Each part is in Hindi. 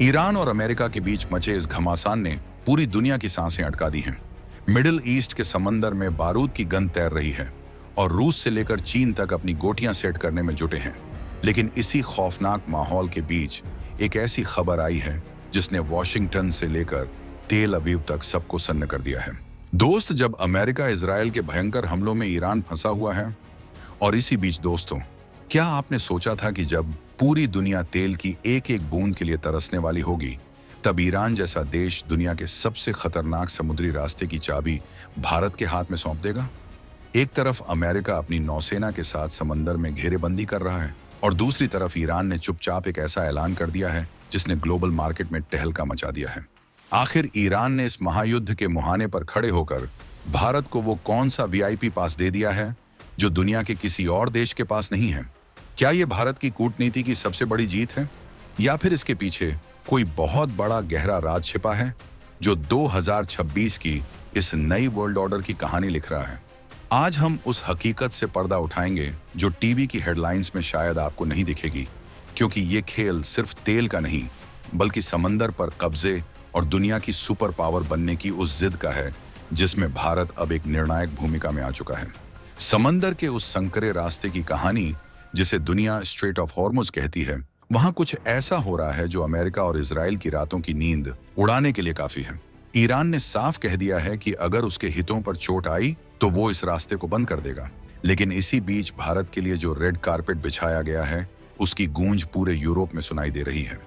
ईरान और अमेरिका के बीच मचे इस घमासान ने पूरी दुनिया की सांसें अटका दी हैं। मिडिल ईस्ट के समंदर में बारूद की गंध तैर रही है और रूस से लेकर चीन तक अपनी गोटियां सेट करने में जुटे हैं। लेकिन इसी खौफनाक माहौल के बीच एक ऐसी खबर आई है जिसने वॉशिंगटन से लेकर तेल अवीव तक सबको सन्न कर दिया है। दोस्त, जब अमेरिका इजराइल के भयंकर हमलों में ईरान फंसा हुआ है, और इसी बीच दोस्तों, क्या आपने सोचा था कि जब पूरी दुनिया तेल की एक एक बूंद के लिए तरसने वाली होगी, तब ईरान जैसा देश दुनिया के सबसे खतरनाक समुद्री रास्ते की चाबी भारत के हाथ में सौंप देगा? एक तरफ अमेरिका अपनी नौसेना के साथ समंदर में घेरेबंदी कर रहा है और दूसरी तरफ ईरान ने चुपचाप एक ऐसा ऐलान कर दिया है जिसने ग्लोबल मार्केट में टहलका मचा दिया है। आखिर ईरान ने इस महायुद्ध के मुहाने पर खड़े होकर भारत को वो कौन सा वीआईपी पास दे दिया है जो दुनिया के किसी और देश के पास नहीं है? क्या ये भारत की कूटनीति की सबसे बड़ी जीत है, या फिर इसके पीछे कोई बहुत बड़ा गहरा राज छिपा है जो 2026 की इस नई वर्ल्ड ऑर्डर की कहानी लिख रहा है? आज हम उस हकीकत से पर्दा उठाएंगे जो टीवी की हेडलाइंस में शायद आपको नहीं दिखेगी, क्योंकि ये खेल सिर्फ तेल का नहीं बल्कि समंदर पर कब्जे और दुनिया की सुपर पावर बनने की उस जिद का है जिसमें भारत अब एक निर्णायक भूमिका में आ चुका है। समंदर के उस संकरे रास्ते की कहानी जिसे दुनिया स्ट्रेट ऑफ हॉर्मुज कहती है, वहां कुछ ऐसा हो रहा है जो अमेरिका और इजराइल की रातों की नींद उड़ाने के लिए काफी है। ईरान ने साफ कह दिया है कि अगर उसके हितों पर चोट आई तो वो इस रास्ते को बंद कर देगा। लेकिन इसी बीच भारत के लिए जो रेड कारपेट बिछाया गया है, उसकी गूंज पूरे यूरोप में सुनाई दे रही है।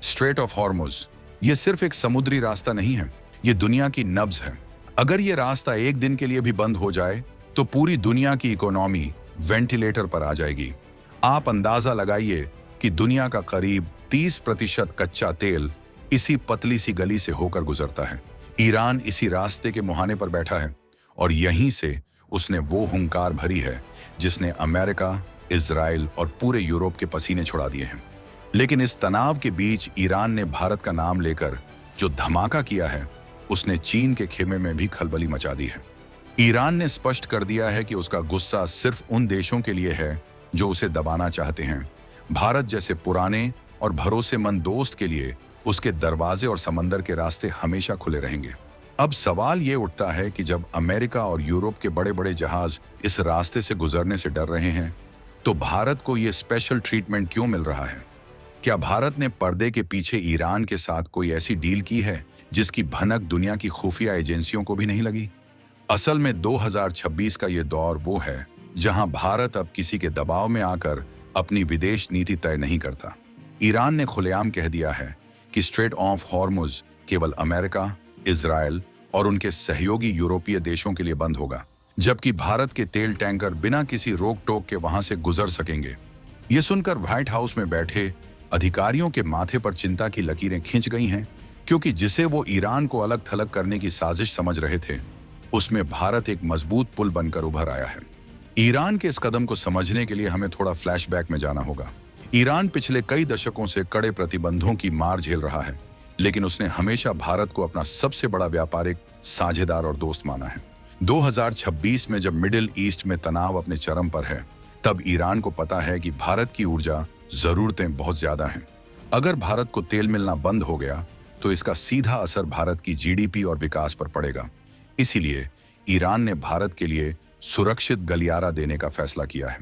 स्ट्रेट ऑफ हॉर्मुज ये सिर्फ एक समुद्री रास्ता नहीं है, ये दुनिया की नब्ज है। अगर ये रास्ता एक दिन के लिए भी बंद हो जाए तो पूरी दुनिया की इकोनॉमी वेंटिलेटर पर आ जाएगी। आप अंदाजा लगाइए कि दुनिया का करीब 30% कच्चा तेल इसी पतली सी गली से होकर गुजरता है। ईरान इसी रास्ते के मुहाने पर बैठा है और यहीं से उसने वो हुंकार भरी है जिसने अमेरिका, इजराइल और पूरे यूरोप के पसीने छुड़ा दिए हैं। लेकिन इस तनाव के बीच ईरान ने भारत का नाम लेकर जो धमाका किया है, उसने चीन के खेमे में भी खलबली मचा दी है। ईरान ने स्पष्ट कर दिया है कि उसका गुस्सा सिर्फ उन देशों के लिए है जो उसे दबाना चाहते हैं। भारत जैसे पुराने और भरोसेमंद दोस्त के लिए उसके दरवाजे और समंदर के रास्ते हमेशा खुले रहेंगे। अब सवाल ये उठता है कि जब अमेरिका और यूरोप के बड़े बड़े जहाज इस रास्ते से गुजरने से डर रहे हैं, तो भारत को ये स्पेशल ट्रीटमेंट क्यों मिल रहा है? क्या भारत ने पर्दे के पीछे ईरान के साथ कोई ऐसी डील की है जिसकी भनक दुनिया की खुफिया एजेंसियों को भी नहीं लगी? असल में 2026 का ये दौर वो है जहां भारत अब किसी के दबाव में आकर अपनी विदेश नीति तय नहीं करता। ईरान ने खुलेआम कह दिया है कि स्ट्रेट ऑफ हॉर्मुज केवल अमेरिका, इजराइल और उनके सहयोगी यूरोपीय देशों के लिए बंद होगा, जबकि भारत के तेल टैंकर बिना किसी रोक टोक के वहां से गुजर सकेंगे। ये सुनकर व्हाइट हाउस में बैठे अधिकारियों के माथे पर चिंता की लकीरें खिंच गई हैं, क्योंकि जिसे वो ईरान को अलग थलग करने की साजिश समझ रहे थे, उसमें भारत एक मजबूत पुल बनकर उभर आया है। ईरान के इस कदम को समझने के लिए हमें थोड़ा फ्लैशबैक में जाना होगा। ईरान पिछले कई दशकों से कड़े प्रतिबंधों की मार झेल रहा है, लेकिन उसने हमेशा भारत को अपना सबसे बड़ा व्यापारिक साझेदार और दोस्त माना है। 2026 में जब मिडिल ईस्ट में तनाव अपने चरम पर है, तब ईरान को पता है कि भारत की ऊर्जा जरूरतें बहुत ज्यादा हैं। अगर भारत को तेल मिलना बंद हो गया तो इसका सीधा असर भारत की जीडीपी और विकास पर पड़ेगा। इसीलिए ईरान ने भारत के लिए सुरक्षित गलियारा देने का फैसला किया है।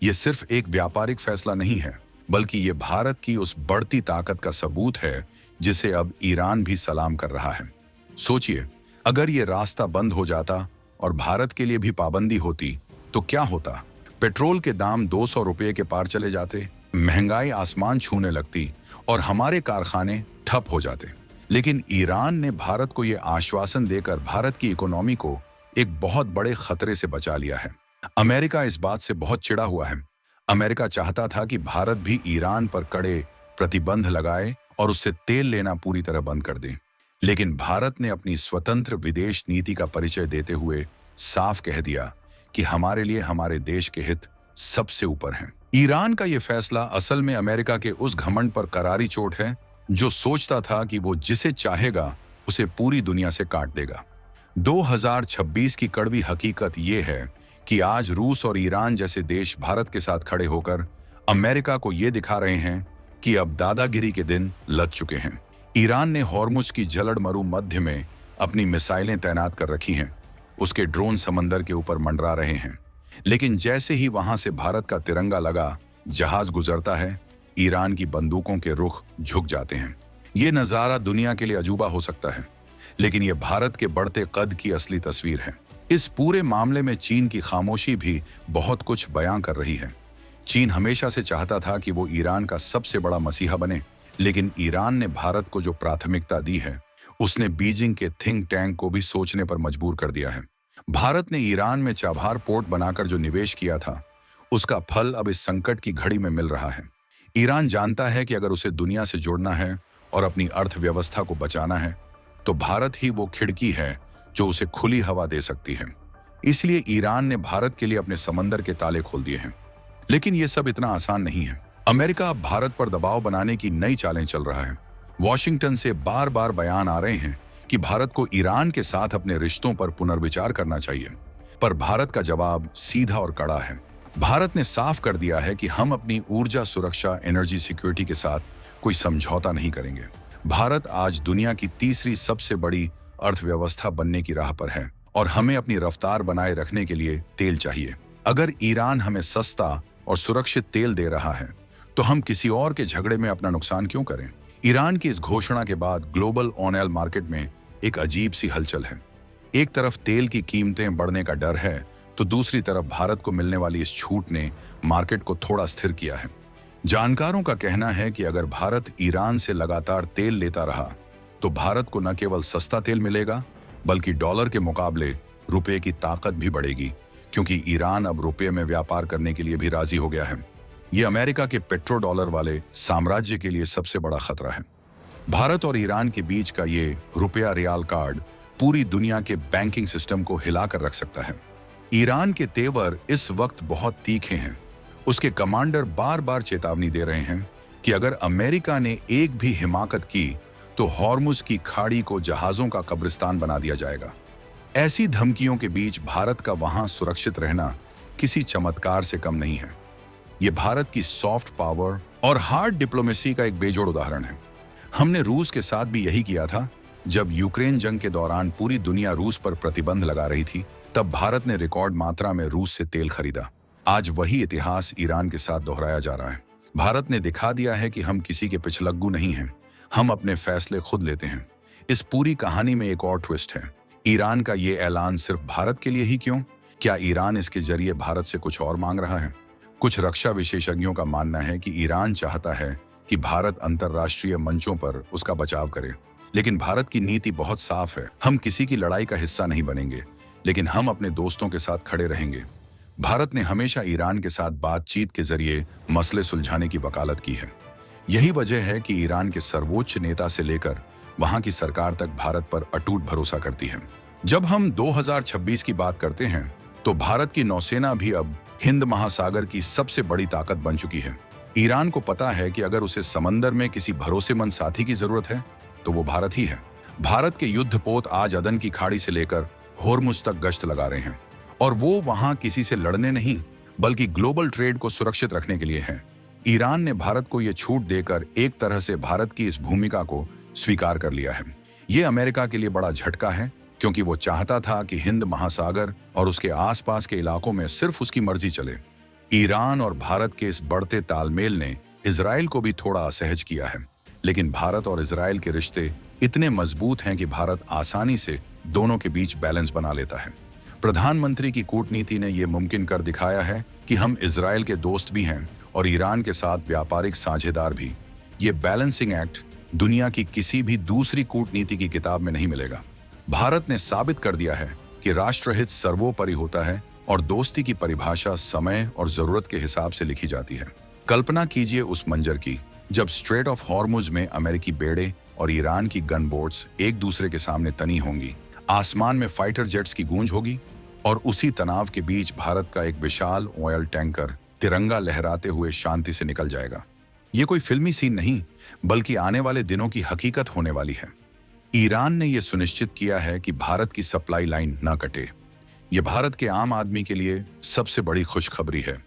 यह सिर्फ एक व्यापारिक फैसला नहीं है, बल्कि ये भारत की उस बढ़ती ताकत का सबूत है जिसे अब ईरान भी सलाम कर रहा है। सोचिए, अगर ये रास्ता बंद हो जाता और भारत के लिए भी पाबंदी होती तो क्या होता? पेट्रोल के दाम 200 रुपये के पार चले जाते, महंगाई आसमान छूने लगती और हमारे कारखाने ठप हो जाते। लेकिन ईरान ने भारत को यह आश्वासन देकर भारत की इकोनॉमी को एक बहुत बड़े खतरे से बचा लिया है। अमेरिका इस बात से बहुत चिढ़ा हुआ है। अमेरिका चाहता था कि भारत भी ईरान पर कड़े प्रतिबंध लगाए और उससे तेल लेना पूरी तरह बंद कर दे। लेकिन भारत ने अपनी स्वतंत्र विदेश नीति का परिचय देते हुए साफ कह दिया कि हमारे लिए हमारे देश के हित सबसे ऊपर हैं। ईरान का यह फैसला असल में अमेरिका के उस घमंड पर करारी चोट है जो सोचता था कि वो जिसे चाहेगा उसे पूरी दुनिया से काट देगा। 2026 की कड़वी हकीकत ये है कि आज रूस और ईरान जैसे देश भारत के साथ खड़े होकर अमेरिका को ये दिखा रहे हैं कि अब दादागिरी के दिन लद चुके हैं। ईरान ने हॉर्मुज की जलड़ मरु मध्य में अपनी मिसाइलें तैनात कर रखी हैं। उसके ड्रोन समंदर के ऊपर मंडरा रहे हैं। लेकिन जैसे ही वहां से भारत का तिरंगा लगा जहाज गुजरता है, ईरान की बंदूकों के रुख झुक जाते हैं। ये नजारा दुनिया के लिए अजूबा हो सकता है, लेकिन ये भारत के बढ़ते कद की असली तस्वीर है। इस पूरे मामले में चीन की खामोशी भी बहुत कुछ बयां कर रही है। चीन हमेशा से चाहता था कि वो ईरान का सबसे बड़ा मसीहा बने, लेकिन ईरान ने भारत को जो प्राथमिकता दी है, उसने बीजिंग के थिंक टैंक को भी सोचने पर मजबूर कर दिया है। भारत ने ईरान में चाबहार पोर्ट बनाकर जो निवेश किया था, उसका फल अब इस संकट की घड़ी में मिल रहा है। ईरान जानता है कि अगर उसे दुनिया से जोड़ना है और अपनी अर्थव्यवस्था को बचाना है, तो भारत ही वो खिड़की है जो उसे खुली हवा दे सकती है। इसलिए ईरान ने भारत के लिए अपने समंदर के ताले खोल दिए हैं। लेकिन यह सब इतना आसान नहीं है। अमेरिका अब भारत पर दबाव बनाने की नई चालें चल रहा है। वॉशिंगटन से बार बार बयान आ रहे हैं कि भारत को ईरान के साथ अपने रिश्तों पर पुनर्विचार करना चाहिए। पर भारत का जवाब सीधा और कड़ा है। भारत ने साफ कर दिया है कि हम अपनी ऊर्जा सुरक्षा, एनर्जी सिक्योरिटी के साथ कोई समझौता नहीं करेंगे। भारत आज दुनिया की तीसरी सबसे बड़ी अर्थव्यवस्था बनने की राह पर है और हमें अपनी रफ्तार बनाए रखने के लिए तेल चाहिए। अगर ईरान हमें सस्ता और सुरक्षित तेल दे रहा है, तो हम किसी और के झगड़े में अपना नुकसान क्यों करें? ईरान की इस घोषणा के बाद ग्लोबल ऑयल मार्केट में एक अजीब सी हलचल है। एक तरफ तेल की कीमतें बढ़ने का डर है, तो दूसरी तरफ भारत को मिलने वाली इस छूट ने मार्केट को थोड़ा स्थिर किया है। जानकारों का कहना है कि अगर भारत ईरान से लगातार तेल लेता रहा, तो भारत को न केवल सस्ता तेल मिलेगा, बल्कि डॉलर के मुकाबले रुपए की ताकत भी बढ़ेगी, क्योंकि ईरान अब रुपए में व्यापार करने के लिए भी राजी हो गया है। ये अमेरिका के पेट्रो डॉलर वाले साम्राज्य के लिए सबसे बड़ा खतरा है। भारत और ईरान के बीच का ये रुपया रियाल कार्ड पूरी दुनिया के बैंकिंग सिस्टम को हिलाकर रख सकता है। ईरान के तेवर इस वक्त बहुत तीखे हैं। उसके कमांडर बार बार चेतावनी दे रहे हैं कि अगर अमेरिका ने एक भी हिमाकत की, तो हॉर्मुज की खाड़ी को जहाजों का कब्रिस्तान बना दिया जाएगा। ऐसी धमकियों के बीच भारत का वहां सुरक्षित रहना किसी चमत्कार से कम नहीं है। ये भारत की सॉफ्ट पावर और हार्ड डिप्लोमेसी का एक बेजोड़ उदाहरण है। हमने रूस के साथ भी यही किया था। जब यूक्रेन जंग के दौरान पूरी दुनिया रूस पर प्रतिबंध लगा रही थी, तब भारत ने रिकॉर्ड मात्रा में रूस से तेल खरीदा। आज वही इतिहास ईरान के साथ दोहराया जा रहा है। भारत ने दिखा दिया है कि हम किसी के पिछलग्गू नहीं हैं। हम अपने फैसले खुद लेते हैं। इस पूरी कहानी में एक और ट्विस्ट है। ईरान का ये ऐलान सिर्फ भारत के लिए ही क्यों? क्या ईरान इसके जरिए भारत से कुछ और मांग रहा है? कुछ रक्षा विशेषज्ञों का मानना है कि ईरान चाहता है कि भारत अंतर्राष्ट्रीय मंचों पर उसका बचाव करे। लेकिन भारत की नीति बहुत साफ है। हम किसी की लड़ाई का हिस्सा नहीं बनेंगे, लेकिन हम अपने दोस्तों के साथ खड़े रहेंगे। भारत ने हमेशा ईरान के साथ बातचीत के जरिए मसले सुलझाने की वकालत की है। यही वजह है कि ईरान के सर्वोच्च नेता से लेकर वहां की सरकार तक भारत पर अटूट भरोसा करती है। जब हम 2026 की बात करते हैं, तो भारत की नौसेना भी अब हिंद महासागर की सबसे बड़ी ताकत बन चुकी है। ईरान को पता है कि अगर उसे समंदर में किसी भरोसेमंद साथी की जरूरत है, तो वो भारत ही है। भारत के युद्धपोत आज अदन की खाड़ी से लेकर होर्मुज तक गश्त लगा रहे हैं, और वो वहां किसी से लड़ने नहीं, बल्कि ग्लोबल ट्रेड को सुरक्षित रखने के लिए है। ईरान ने भारत को यह छूट देकर एक तरह से भारत की इस भूमिका को स्वीकार कर लिया है। ये अमेरिका के लिए बड़ा झटका है, क्योंकि वो चाहता था कि हिंद महासागर और उसके आसपास के इलाकों में सिर्फ उसकी मर्जी चले। ईरान और भारत के इस बढ़ते तालमेल ने इजराइल को भी थोड़ा असहज किया है, लेकिन भारत और इजराइल के रिश्ते इतने मजबूत हैं कि भारत आसानी से दोनों के बीच बैलेंस बना लेता है। प्रधानमंत्री की कूटनीति ने यह मुमकिन कर दिखाया है कि हम इजराइल के दोस्त भी हैं और ईरान के साथ व्यापारिक साझेदार भी। ये बैलेंसिंग एक्ट दुनिया की किसी भी दूसरी कूटनीति की किताब में नहीं मिलेगा। भारत ने साबित कर दिया है कि राष्ट्रहित सर्वोपरि होता है और दोस्ती की परिभाषा समय और जरूरत के हिसाब से लिखी जाती है। कल्पना कीजिए उस मंजर की, जब स्ट्रेट ऑफ हॉर्मुज में अमेरिकी बेड़े और ईरान की गन बोट्स एक दूसरे के सामने तनी होंगी, आसमान में फाइटर जेट्स की गूंज होगी, और उसी तनाव के बीच भारत का एक विशाल ऑयल टैंकर तिरंगा लहराते हुए शांति से निकल जाएगा। ये कोई फिल्मी सीन नहीं, बल्कि आने वाले दिनों की हकीकत होने वाली है। ईरान ने यह सुनिश्चित किया है कि भारत की सप्लाई लाइन न कटे। यह भारत के आम आदमी के लिए सबसे बड़ी खुशखबरी है,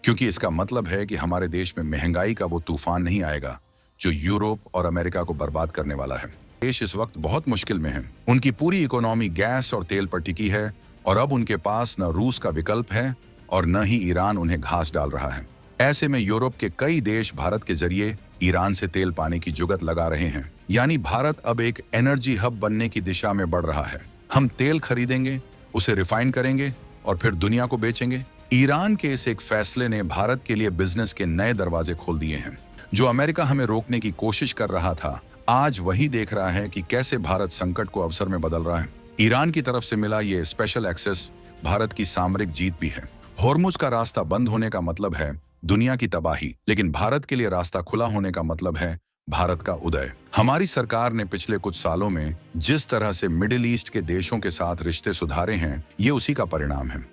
क्योंकि इसका मतलब है कि हमारे देश में महंगाई का वो तूफान नहीं आएगा जो यूरोप और अमेरिका को बर्बाद करने वाला है। देश इस वक्त बहुत मुश्किल में है। उनकी पूरी इकोनॉमी गैस और तेल पर टिकी है और अब उनके पास न रूस का विकल्प है और न ही ईरान उन्हें घास डाल रहा है। ऐसे में यूरोप के कई देश भारत के जरिए ईरान से तेल पाने की जुगत लगा रहे हैं। यानी भारत अब एक एनर्जी हब बनने की दिशा में बढ़ रहा है। हम तेल खरीदेंगे, उसे रिफाइन करेंगे और फिर दुनिया को बेचेंगे। ईरान के इस एक फैसले ने भारत के लिए बिजनेस के नए दरवाजे खोल दिए हैं। जो अमेरिका हमें रोकने की कोशिश कर रहा था, आज वही देख रहा है कि कैसे भारत संकट को अवसर में बदल रहा है। ईरान की तरफ से मिला ये स्पेशल एक्सेस भारत की सामरिक जीत भी है। होर्मुज का रास्ता बंद होने का मतलब है दुनिया की तबाही, लेकिन भारत के लिए रास्ता खुला होने का मतलब है भारत का उदय। हमारी सरकार ने पिछले कुछ सालों में जिस तरह से मिडिल ईस्ट के देशों के साथ रिश्ते सुधारे हैं, ये उसी का परिणाम है।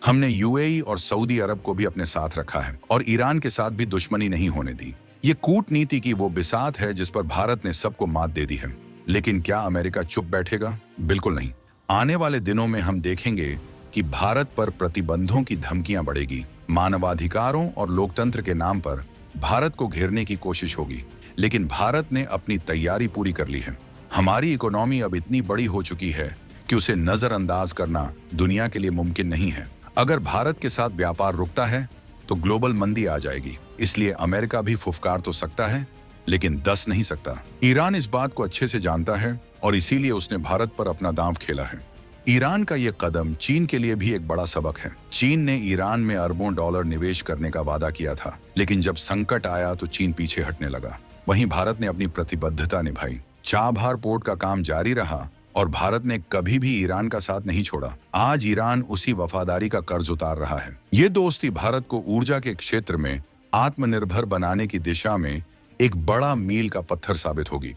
हमने यूएई और सऊदी अरब को भी अपने साथ रखा है और ईरान के साथ भी दुश्मनी नहीं होने दी। ये कूटनीति की वो बिसात है जिस पर भारत ने सबको मात दे दी है। लेकिन क्या अमेरिका चुप बैठेगा? बिल्कुल नहीं। आने वाले दिनों में हम देखेंगे कि भारत पर प्रतिबंधों की धमकियां बढ़ेगी। मानवाधिकारों और लोकतंत्र के नाम पर भारत को घेरने की कोशिश होगी, लेकिन भारत ने अपनी तैयारी पूरी कर ली है। हमारी इकोनॉमी अब इतनी बड़ी हो चुकी है कि उसे नजरअंदाज करना दुनिया के लिए मुमकिन नहीं है। अगर भारत के साथ व्यापार रुकता है तो ग्लोबल मंदी आ जाएगी। इसलिए अमेरिका भी फुफकार तो सकता है, लेकिन दस नहीं सकता। ईरान इस बात को अच्छे से जानता है और इसीलिए उसने भारत पर अपना दांव खेला है। ईरान का ये कदम चीन के लिए भी एक बड़ा सबक है। चीन ने ईरान में अरबों डॉलर निवेश करने का वादा किया था, लेकिन जब संकट आया तो चीन पीछे हटने लगा। वहीं भारत ने अपनी प्रतिबद्धता निभाई। चाबहार पोर्ट का काम जारी रहा और भारत ने कभी भी ईरान का साथ नहीं छोड़ा। आज ईरान उसी वफादारी का कर्ज उतार रहा है। ये दोस्ती भारत को ऊर्जा के क्षेत्र में आत्मनिर्भर बनाने की दिशा में एक बड़ा मील का पत्थर साबित होगी।